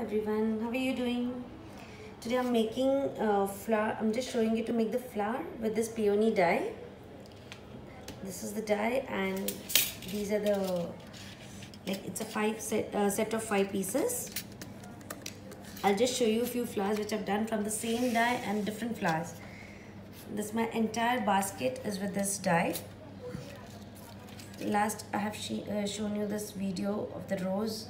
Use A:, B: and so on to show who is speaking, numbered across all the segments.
A: everyone, how are you doing? Today I'm making flower. I'm just showing you to make the flower with this peony dye. This is the dye, and these are the it's a set of 5 pieces. I'll just show you a few flowers which I've done from the same dye and different flowers. My entire basket is with this dye. Last I have shown you this video of the rose.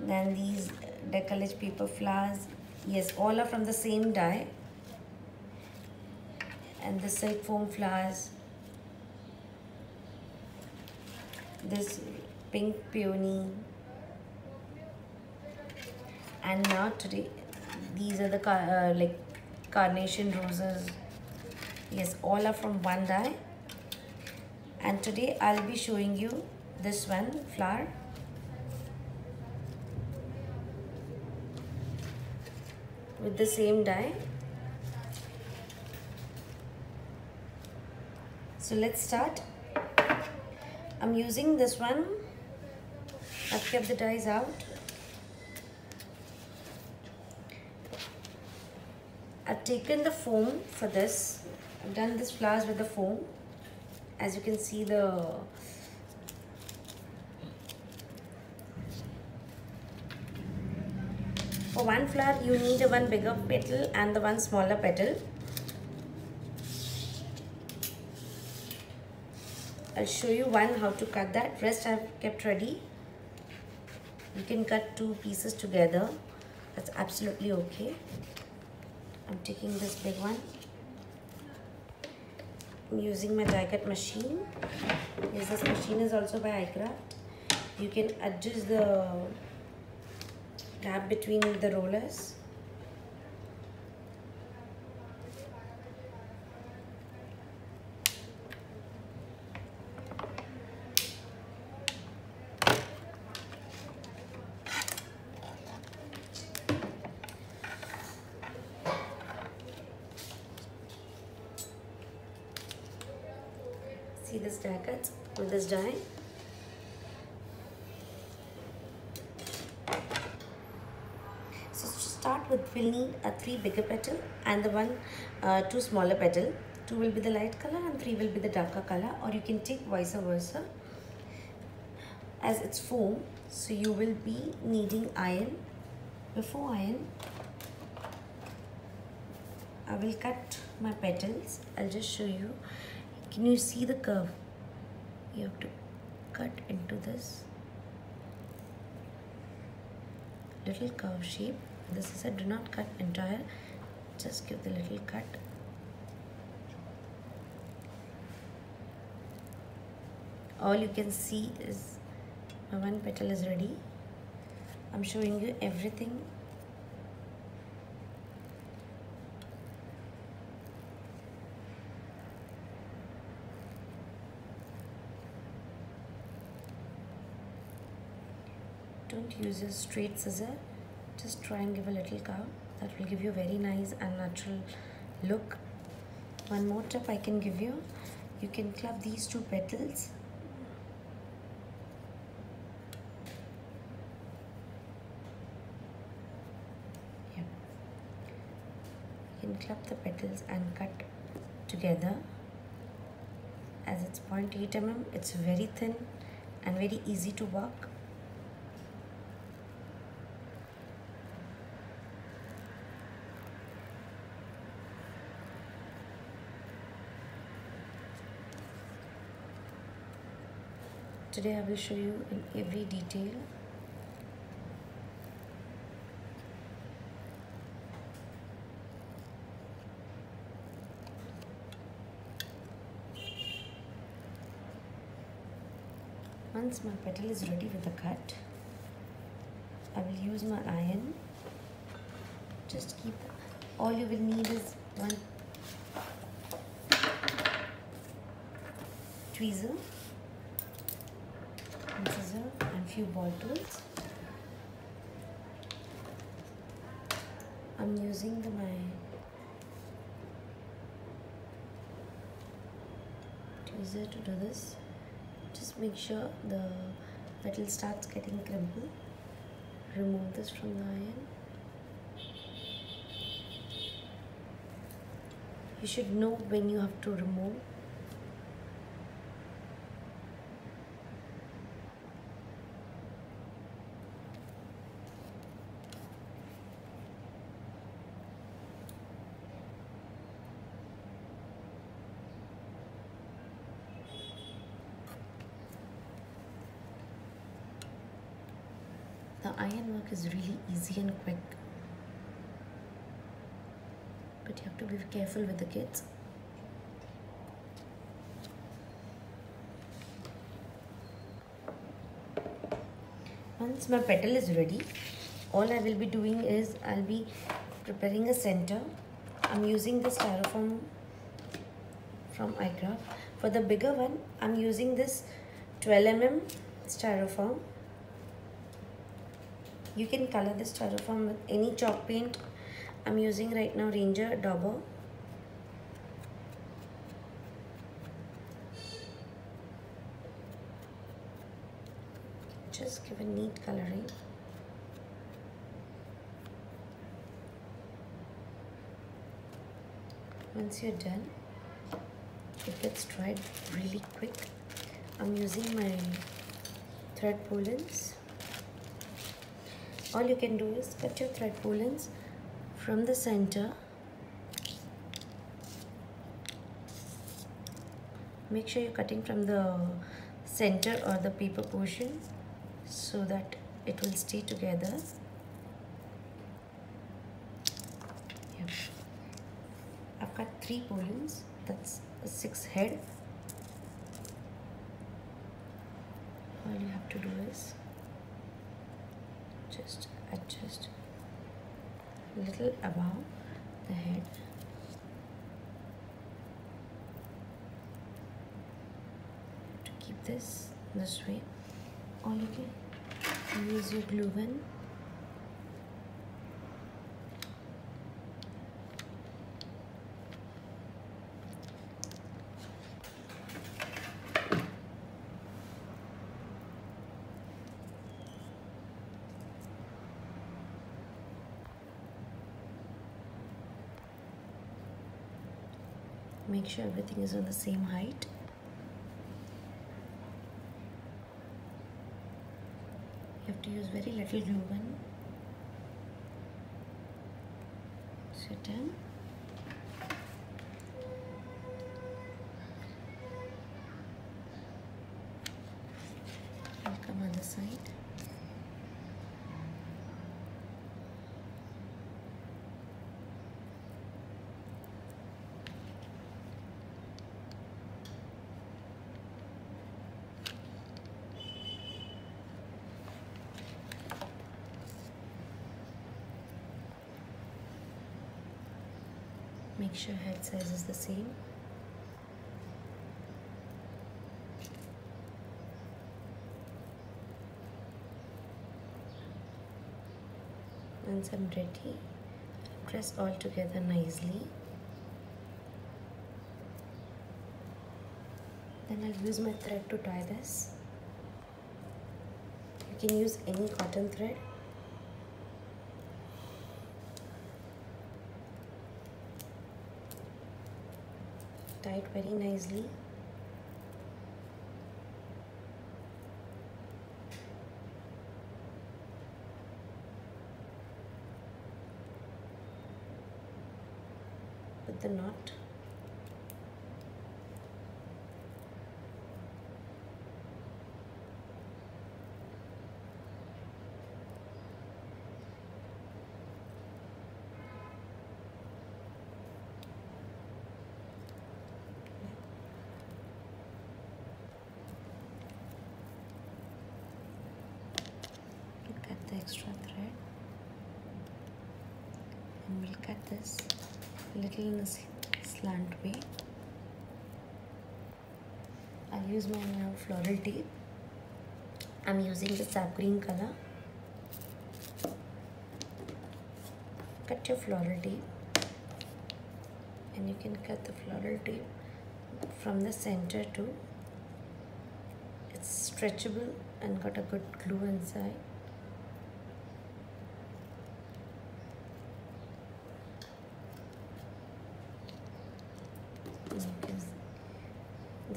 A: Then these decollage paper flowers. Yes, all are from the same dye. And the silk foam flowers. This pink peony. And now today, these are the carnation roses. Yes, all are from one dye. And today I'll be showing you this one flower. With the same dye. So let's start. I'm using this one. I've kept the dyes out. I've taken the foam for this. I've done this flowers with the foam. As you can see, for one flower you need one bigger petal and the one smaller petal. I'll show you how to cut that. Rest I've kept ready. You can cut 2 pieces together. That's absolutely okay. I'm taking this big one. I'm using my die cut machine. Yes, this machine is also by iCraft. You can adjust the gap between the rollers. See this die cut with this die. So to start with, we'll need a 3 bigger petal and the 2 smaller petal. 2 will be the light color and 3 will be the darker color, or you can take vice versa. As it's foam, so you will be needing iron. Before iron, I will cut my petals. I'll just show you. Can you see the curve? You have to cut into this little curve shape. This is do not cut entire, just give the little cut. All you can see is my one petal is ready. I'm showing you everything. Don't use a straight scissor. Just try and give a little curve. That will give you a very nice and natural look. One more tip I can give you. You can club these 2 petals. Yeah. You can club the petals and cut together. As it's 0.8 mm, it's very thin and very easy to work. Today I will show you in every detail. Once my petal is ready with the cut, I will use my iron. Just keep all you will need is one tweezer, scissor and few ball tools. I'm using my tweezer to do this. Just make sure the petal starts getting crumpled. remove this from the iron. You should know when you have to remove. The iron work is really easy and quick, but you have to be careful with the kids. Once my petal is ready, all I will be doing is I'll be preparing a center. I'm using the styrofoam from iCraft. For the bigger one, I'm using this 12 mm styrofoam. You can color this styrofoam with any chalk paint. I'm using right now Ranger Dauber. Just give a neat coloring. Once you're done, it gets dried really quick. I'm using my thread pull-ins. All you can do is cut your thread pull-ins from the center. Make sure you're cutting from the center or the paper portion so that it will stay together. Yep. I've cut 3 pull-ins, that's a 6 head. All you have to do is just adjust a little above the head. To keep this way, or you can use your glue gun. Make sure everything is on the same height. You have to use very little glue gun. So done. And come on the side. Make sure head size is the same. Once I'm ready, press all together nicely. Then I'll use my thread to tie this. You can use any cotton thread. Tie it very nicely. With the knot. The extra thread, and we'll cut this a little in a slant way. I'll use my now floral tape. I'm using the sap green color. Cut your floral tape, and you can cut the floral tape from the center too. It's stretchable and got a good glue inside.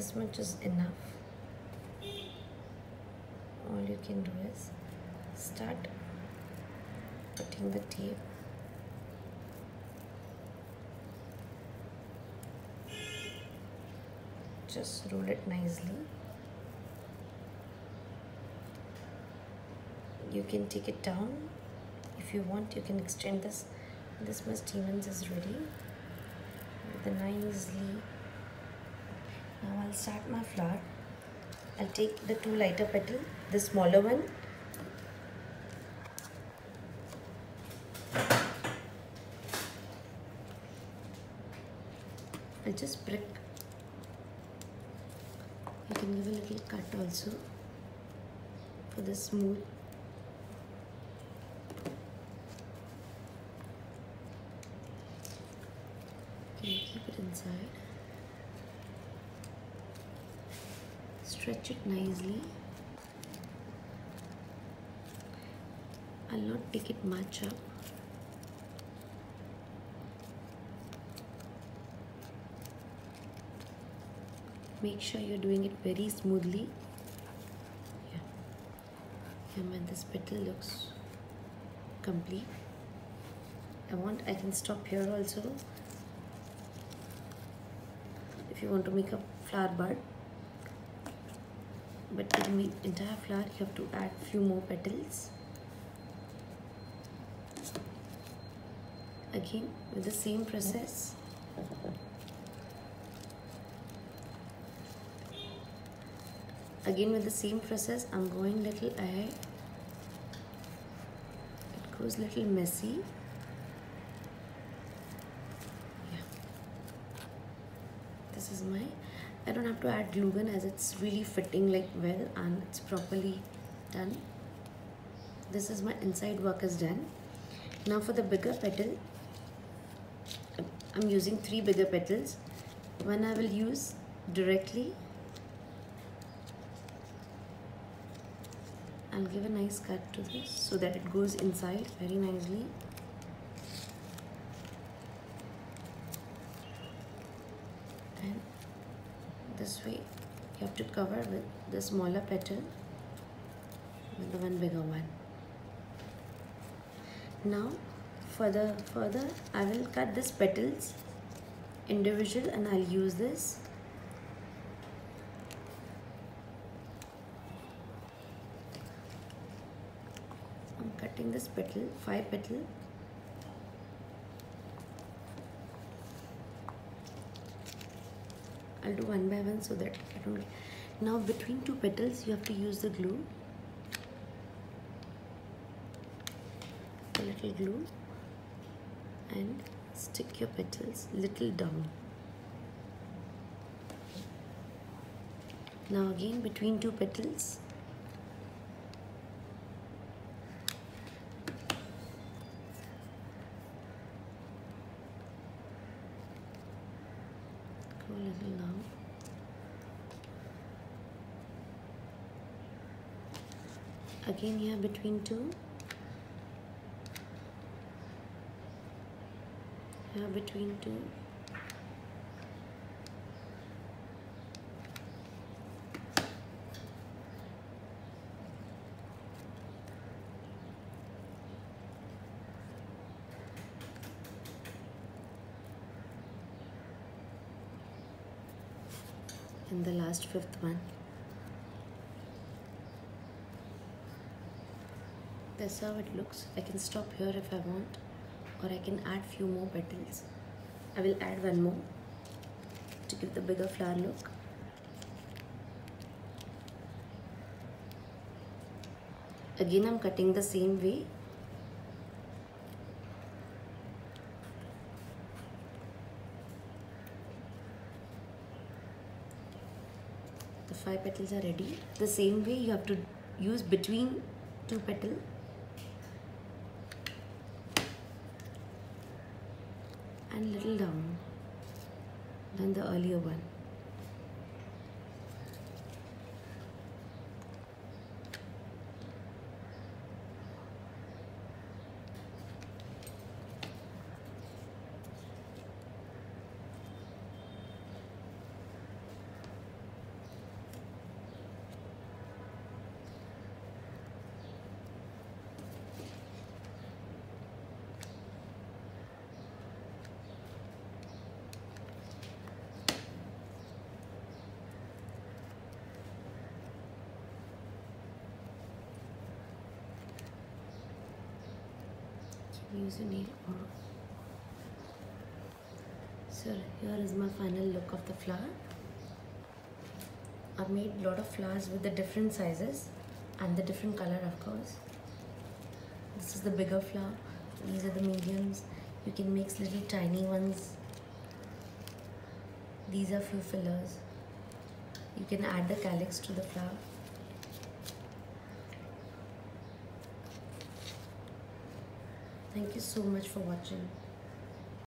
A: this much is enough. All you can do is start putting the tape. Just roll it nicely. You can take it down. If you want, you can extend this. This much Stevens is ready. With the nicely. Now I'll start my flower. I'll take the 2 lighter petal, the smaller one. I'll just prick. You can give a little cut also for the smooth. You can keep it inside. Stretch it nicely. I'll not take it much up. Make sure you're doing it very smoothly. Yeah, man, this petal looks complete. I can stop here also. If you want to make a flower bud, but to make entire flower, you have to add few more petals. Again with the same process. Again with the same process, I'm going little ahead. It goes little messy. Yeah. This is my, I don't have to add glue gun as it's really fitting like well and it's properly done. This is my inside work is done. Now for the bigger petal, I'm using 3 bigger petals. One I will use directly. I'll give a nice cut to this so that it goes inside very nicely. And this way you have to cover with the smaller petal with the one bigger one. Now further I will cut these petals individual and I'll use this. I'm cutting this petal, 5 petal. I'll do one by one so that I don't get. Now between 2 petals you have to use the glue. A little glue and stick your petals little down. Now again between 2 petals go a little down. Again here between 2. Here between 2. And the last 5th one. That's how it looks. I can stop here if I want, or I can add few more petals. I will add one more to give the bigger flower look. Again I'm cutting the same way. The 5 petals are ready. The same way you have to use between 2 petals. And little down than the earlier one. use your nail. So here is my final look of the flower. I've made a lot of flowers with the different sizes and the different color, of course. This is the bigger flower. These are the mediums. You can make little tiny ones. These are few fillers. You can add the calyx to the flower. Thank you so much for watching.